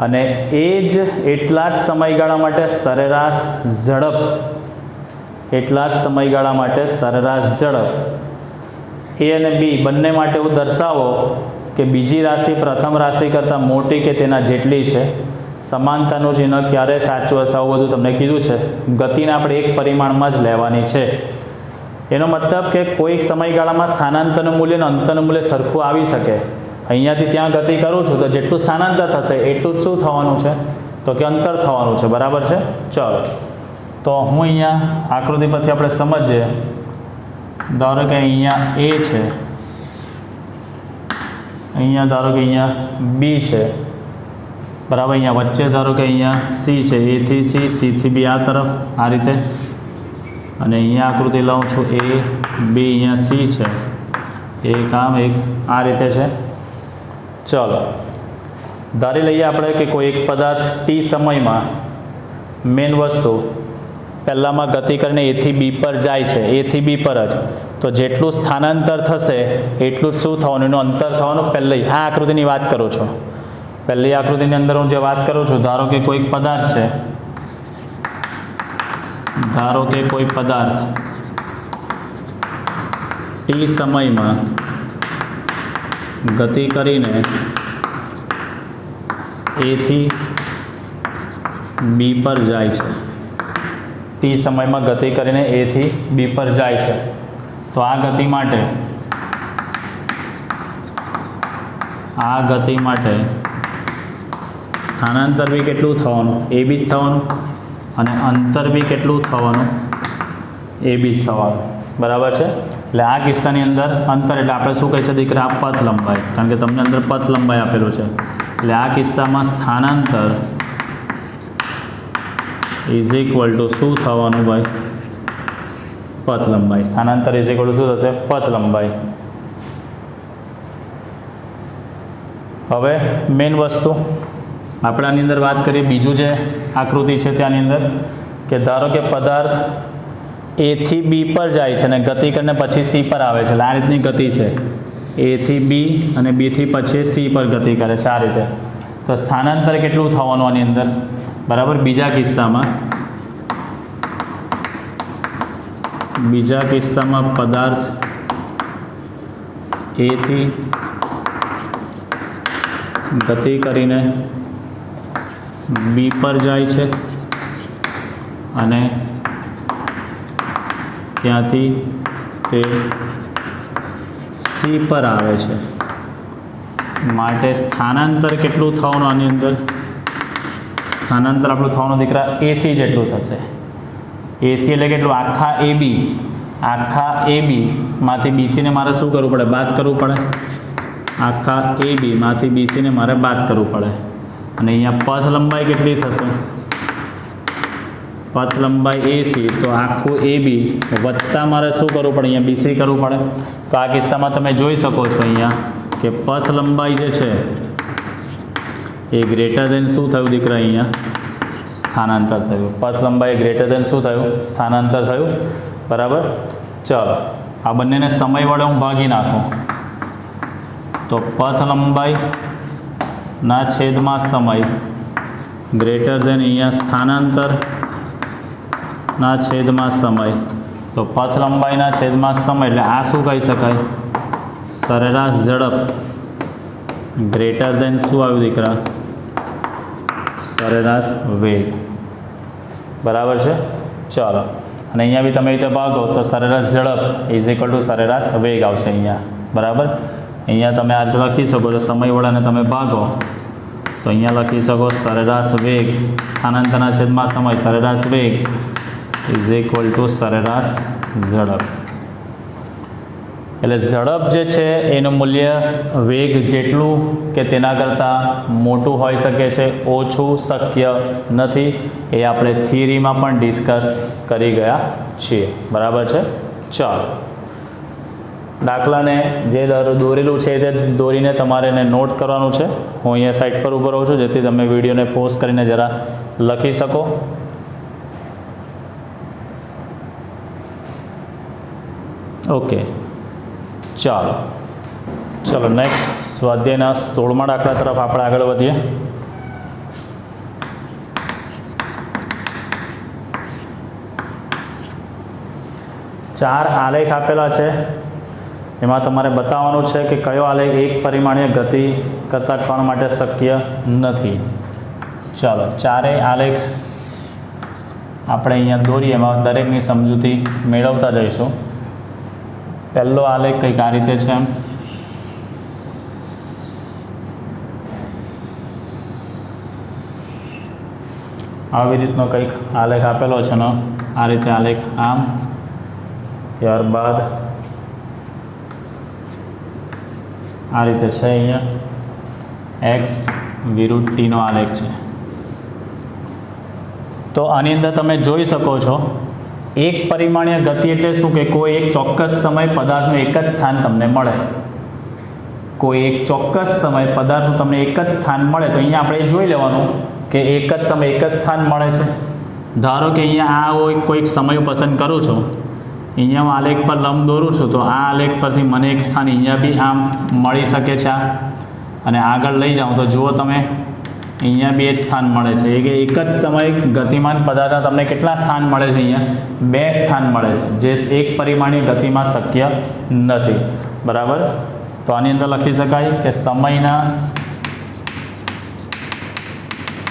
અને એ જ એટલા જ સમયગાળા માટે સરેરાશ ઝડપ, એટલા જ સમયગાળા માટે સરેરાશ ઝડપ એ અને બી બંને માટે એવું દર્શાવો કે બીજી રાશિ પ્રથમ રાશિ કરતાં મોટી કે તેના જેટલી છે. સમાનતાનું ચિહ્ન ક્યારે સાચું હશે આવું બધું તમને કીધું છે. ગતિને આપણે એક પરિમાણમાં જ લેવાની છે. એનો મતલબ કે કોઈક સમયગાળામાં સ્થાનાંતરનું મૂલ્ય અને અંતરનું મૂલ્ય સરખું આવી શકે. અહીંયાથી ત્યાં ગતિ કરું છું તો જેટલું સ્થાનાંતર થશે એટલું જ શું થવાનું છે, તો કે અંતર થવાનું છે. બરાબર છે. ચલો, તો હું અહીંયા આકૃતિ પરથી આપણે સમજીએ. ધારો કે અહીંયા એ છે, અહીંયા ધારો કે અહીંયા બી છે, બરાબર. અહીંયા વચ્ચે ધારો કે અહીંયા સી છે, એથી સી, સીથી બી આ તરફ આ રીતે, અને અહીંયા આકૃતિ લઉં છું એ બી, અહીંયા સી છે, એક આમ એક આ રીતે છે. ચલો, ધારી લઈએ આપણે કે કોઈ એક પદાર્થ ટી સમયમાં મેન વસ્તુ પહેલાંમાં ગતિ કરીને એથી બી પર જાય છે, એથી બી પર જ, તો જેટલું સ્થાનાંતર થશે એટલું જ શું થવાનું, એનું અંતર થવાનું. પહેલી આ આકૃતિની વાત કરું છું, પહેલી આકૃતિની અંદર હું જે વાત કરું છું, ધારો કે કોઈક પદાર્થ છે, ધારો કે કોઈ પદાર્થ ટી સમયમાં ગતિ કરીને એથી બી પર જાય છે, ટી સમયમાં ગતિ કરીને એથી બી પર જાય છે. તો આ ગતિ માટે સ્થાનાંતર બી કેટલું થવાનું, એ બી જ થવાનું, અને અંતર બી કેટલું થવાનું, એ બી જ થવાનું. બરાબર છે. એટલે આ કિસ્સાની અંદર અંતર એટલે આપણે શું કહી શકીએ દીકરા, પથ લંબાઈ, કારણ કે તમને અંદર પથ લંબાઈ આપેલું છે. એટલે આ કિસ્સામાં સ્થાનાંતર ઇઝ ઇક્વલ ટુ શું થવાનું ભાઈ, પથ લંબાઈ. સ્થાનાંતર ઇઝ ઇક્વલ ટુ શું થશે, પથ લંબાઈ. હવે મેઇન વસ્તુ આપણે આની અંદર વાત કરીએ, બીજું જે આકૃતિ છે ત્યાંની અંદર કે ધારો કે પદાર્થ એથી બી પર જાય છે અને ગતિ કરીને પછી સી પર આવે છે. એટલે આ રીતની ગતિ છે, એથી બી અને બીથી પછી સી પર ગતિ કરે છે આ રીતે. તો સ્થાનાંતર કેટલું થવાનું આની અંદર, બરાબર. બીજા કિસ્સામાં પદાર્થ એથી ગતિ કરીને બી પર જાય છે અને ત્યાંથી તે સી પર આવે છે. માટે સ્થાનાંતર કેટલું થવાનું આની અંદર, સ્થાનાંતર આપણું થવાનું દીકરા એસી જેટલું થશે. એસી એટલે કેટલું, આખા એ બીમાંથી બીસીને મારે શું કરવું પડે, બાદ કરવું પડે. આખા એ બીમાંથી બીસીને મારે બાદ કરવું પડે. અને અહીંયા પથ લંબાઈ કેટલી થશે, પથ લંબાઈ એસી, તો આખું એ બી વત્તા મારે શું કરવું પડે, અહીંયા બીસી કરવું પડે. તો આ કિસ્સામાં તમે જોઈ શકો છો અહીંયા કે પથ લંબાઈ જે છે એ ગ્રેટર દેન શું થયું દીકરા, અહીંયા સ્થાનાંતર થયું. પથ લંબાઈ ગ્રેટર દેન શું થયું, સ્થાનાંતર થયું. બરાબર. ચલો, આ બંનેને સમય વડે હું ભાગી નાખું તો પથ લંબાઈના છેદમાં સમય ગ્રેટર દેન અહીંયા સ્થાનાંતરના છેદમાં સમય. તો પથ લંબાઈના છેદમાં સમય એટલે આ શું કહી શકાય, સરેરાશ ઝડપ ગ્રેટર દેન શું આવ્યું દીકરા, સરેરાશ વેગ. બરાબર છે. ચાલો, અને અહીંયા બી તમે રીતે ભાગો તો સરેરાશ ઝડપ ઇઝ ઇક્વલ ટુ સરેરાશ વેગ આવશે અહીંયા. બરાબર. અહીંયા તમે આ લખી શકો છો, સમય વડાને તમે ભાગો તો અહીંયા લખી શકો સરેરાશ વેગ સ્થાનાંતરના છેદમાં સમય સરેરાશ વેગ ઇઝ ઇક્વલ ટુ સરેરાશ ઝડપ. એટલે ઝડપ જે છે એનું મૂલ્ય વેગ જેટલું કે તેના કરતાં મોટું હોઈ શકે છે, ઓછું શક્ય નથી. એ આપણે થિયરીમાં પણ ડિસ્કસ કરી ગયા છીએ. બરાબર છે. ચાલો, દાખલાને જે દોરેલું છે તે દોરીને તમારે એને નોટ કરવાનું છે. હું અહીંયા સાઈડ પર ઊભો રહું છું જેથી તમે વિડીયોને પોઝ કરીને જરા લખી શકો. ઓકે, ચાલો ચલો નેક્સ્ટ સ્વાધ્યાયના 16મા દાખલા તરફ આપણે આગળ વધીએ. ચાર આલેખ આપેલા છે, એમાં તમારે બતાવવાનું છે કે કયો આલેખ એક પરિમાણીય ગતિ કરતા કણ માટે શક્ય નથી. ચાલો ચારેય આલેખ આપણે અહીંયા દોરીએ, એમાં દરેકની સમજૂતી મેળવતા જઈશું. પહેલો આલેખ કંઈક આ રીતે છે. એમ આવી રીતનો કંઈક આલેખ આપેલો છે ને, આ રીતે આલેખ આમ, ત્યારબાદ આ રીતે છે અહીંયા એક્સ વિરુદ્ધ ટીનો આલેખ છે. તો આની અંદર તમે જોઈ શકો છો એક પરિમાણીય ગતિ એટલે શું કે કોઈ એક ચોક્કસ સમય પદાર્થનું એક જ સ્થાન તમને મળે. કોઈ એક ચોક્કસ સમય પદાર્થનું તમને એક જ સ્થાન મળે તો અહીંયા આપણે જોઈ લેવાનું કે એક જ સમય એક જ સ્થાન મળે છે. ધારો કે અહીંયા આ હોય કોઈક સમય પસંદ કરું છું, અહીંયા હું આલેખ પર લંબ દોરું છું, તો આ આલેખ પરથી મને એક સ્થાન અહીંયા બી આમ મળી શકે છે. અને આગળ લઈ જાઉં તો જુઓ તમે અહીંયા બી એ જ સ્થાન મળે છે. એક જ સમયે ગતિમાન પદાર્થના તમને કેટલા સ્થાન મળે છે? અહીંયા 2 સ્થાન મળે છે, જે એક પરિમાણીય ગતિમાં શક્ય નથી. બરાબર, તો આની અંદર લખી શકાય કે સમયના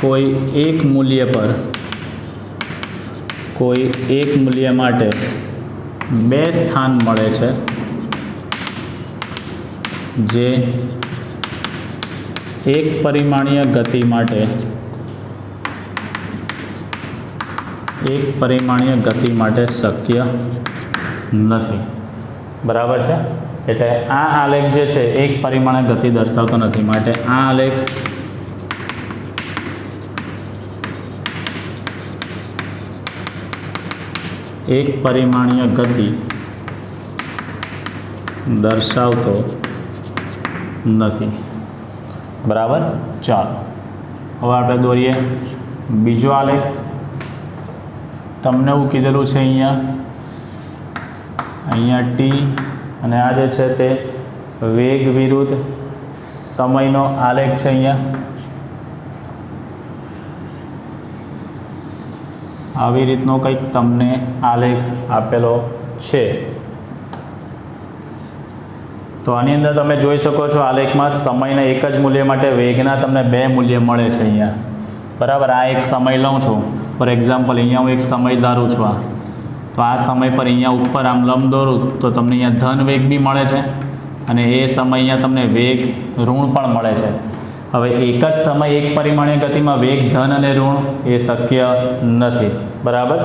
કોઈ એક મૂલ્ય પર કોઈ એક મૂલ્ય માટે 2 સ્થાન મળે છે, જે એક પરિમાણીય ગતિ માટે શક્ય નથી. બરાબર છે, એટલે આ આલેખ જે છે એક પરિમાણીય ગતિ દર્શાવતો નથી, માટે આ આલેખ એક પરિમાણીય ગતિ દર્શાવતો નથી. બરાબર, ચાલો હવે આપણે દોરીએ બીજો આલેખ. તમને એવું કીધેલું છે અહીંયા ટી, અને આ જે છે તે વેગ વિરુદ્ધ સમયનો આલેખ છે. અહીંયા આવી રીતનો કંઈક તમને આલેખ આપેલો છે. તો આની અંદર તમે જોઈ શકો છો આલેખમાં સમયના એક જ મૂલ્ય માટે વેગના તમને 2 મૂલ્ય મળે છે અહીંયા. બરાબર, આ એક સમય લઉં છું, ફોર એક્ઝામ્પલ અહીંયા હું એક સમય ધારું છું, તો આ સમય પર અહીંયા ઉપર આમ લંબ દોરું તો તમને અહીંયા ધન વેગ બી મળે છે, અને એ સમય અહીંયા તમને વેગ ઋણ પણ મળે છે. હવે એક જ સમય એક પરિમાણીય ગતિમાં વેગ ધન અને ઋણ એ શક્ય નથી. બરાબર,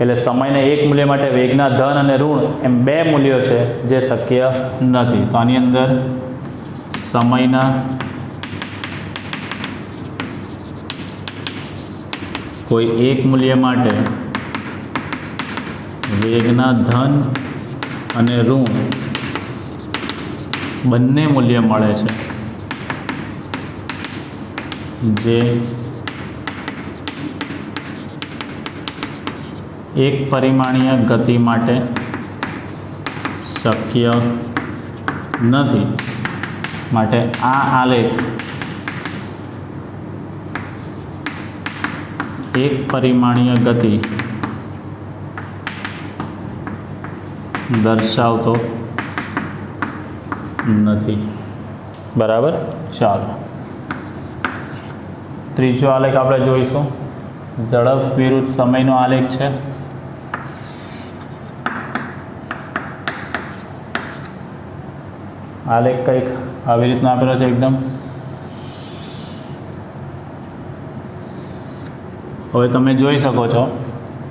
એટલે સમયના એક મૂલ્ય માટે વેગના ધન અને ઋણ એમ 2 મૂલ્યો છે જે શક્ય નથી. તો આની અંદર સમયના કોઈ એક મૂલ્ય માટે વેગના ધન અને ઋણ બંને મૂલ્ય મળે છે, જે એક પરિમાણીય ગતિ માટે શક્ય નથી. માટે આ આલેખ એક પરિમાણીય ગતિ દર્શાવતો નથી. બરાબર, ચાલો ત્રીજો આલેખ આપણે જોઈશું. ઝડપ વિરુદ્ધ સમયનો આલેખ છે. આલેખ કંઈક આવી રીતનો આપેલો છે એકદમ. હવે તમે જોઈ શકો છો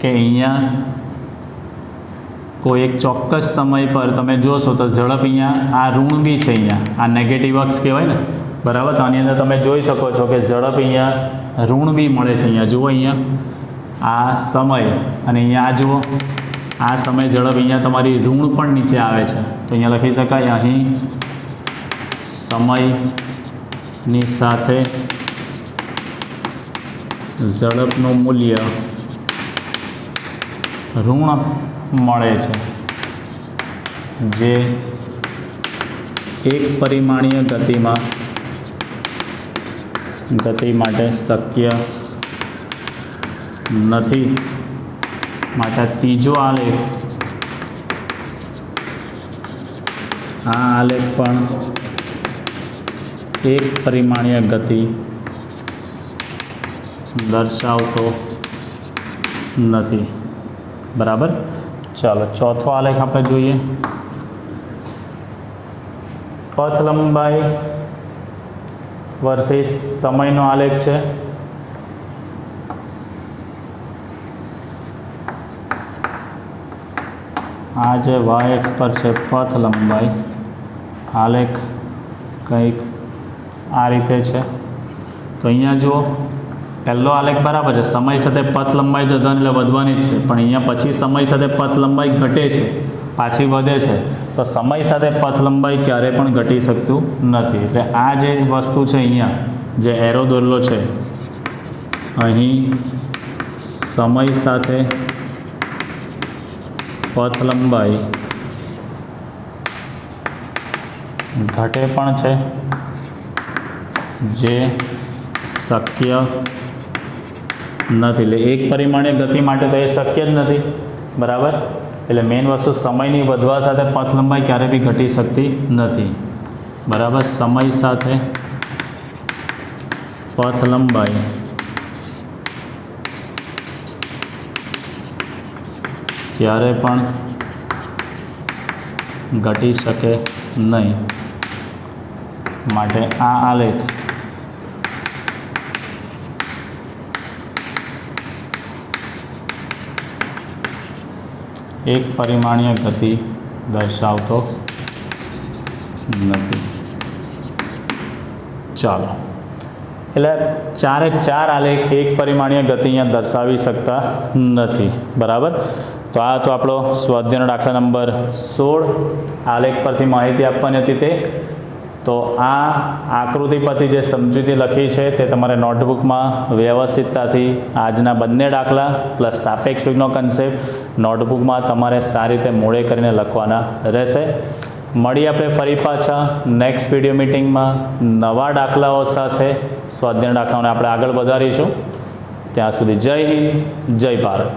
કે અહીંયા કોઈ એક ચોક્કસ સમય પર તમે જોશો તો ઝડપ અહીંયા આ ઋણ બી છે, અહીંયા આ નેગેટિવ અક્ષ કહેવાય ને. બરાબર, તો આની અંદર તમે જોઈ શકો છો કે ઝડપ અહીંયા ઋણ બી મળે છે. અહીંયા જુઓ, અહીંયા આ સમય અને અહીંયા આ જુઓ આ સમય ઝડપ અહીંયા તમારી ઋણ પણ નીચે આવે છે. તો અહીંયા લખી શકાય અહીં સમયની સાથે ઝડપનું મૂલ્ય ઋણ મળે છે. જે એક પરિમાણીય ગતિ માટે શક્ય નથી, માટે ત્રીજો આલેખ, આ આલેખ પણ એક પરિમાણીય ગતિ દર્શાવતો નથી. બરાબર. ચાલો ચોથો આલેખ આપણે જોઈએ. પથ લંબાઈ વર્સિસ સમયનો આલેખ છે. આ જે વાય એક્સ પર છે પથ લંબાઈ, આલેખ કંઈક આ રીતે છે. તો અહીંયા જુઓ, પહેલો આલેખ બરાબર છે, સમય સાથે પથ લંબાઈ તો ધન એટલે વધવાની જ છે, પણ અહીંયા પછી સમય સાથે પથ લંબાઈ ઘટે છે, પાછી વધે છે. તો સમય સાથે પથ લંબાઈ ક્યારેય પણ ઘટી શકતું નથી. એટલે આ જે વસ્તુ છે અહીંયા જે એરો દોરેલો છે, અહીં સમય સાથે પથ લંબાઈ ઘટે પણ છે, જે શક્ય નથી. એટલે એક પરિમાણીય ગતિ માટે તો એ શક્ય જ નથી. બરાબર. એટલે મેઇન વસ્તુ સમયની વધવા સાથે પથ લંબાઈ ક્યારેય બી ઘટી શકતી નથી. બરાબર. સમય સાથે પથ લંબાઈ ક્યારે પણ ઘટી શકે નહીં, માટે આ આલેખ એક પરિમાણીય ગતિ દર્શાવતો નથી. ચાલો, એટલે ચારે ચાર આલેખ એક પરિમાણીય ગતિ અહીંયા દર્શાવી શકતા નથી. બરાબર. તો આ તો આપણો સ્વાધ્યાયનો દાખલા નંબર 16 આલેખ પરથી માહિતી આપવાની હતી તે. તો આ આકૃતિ પરથી જે સમજૂતી લખી છે તે તમારે નોટબુકમાં વ્યવસ્થિતતાથી આજના બંને દાખલા પ્લસ સાપેક્ષ વેગનો કન્સેપ્ટ નોટબુકમાં તમારે સારી રીતે મોડે કરીને લખવાના રહેશે. મળીએ આપણે ફરી પાછા નેક્સ્ટ વિડીયો મિટિંગમાં નવા દાખલાઓ સાથે. સ્વાધ્યાયના દાખલાઓને આપણે આગળ વધારીશું. ત્યાં સુધી જય હિન્દ, જય ભારત.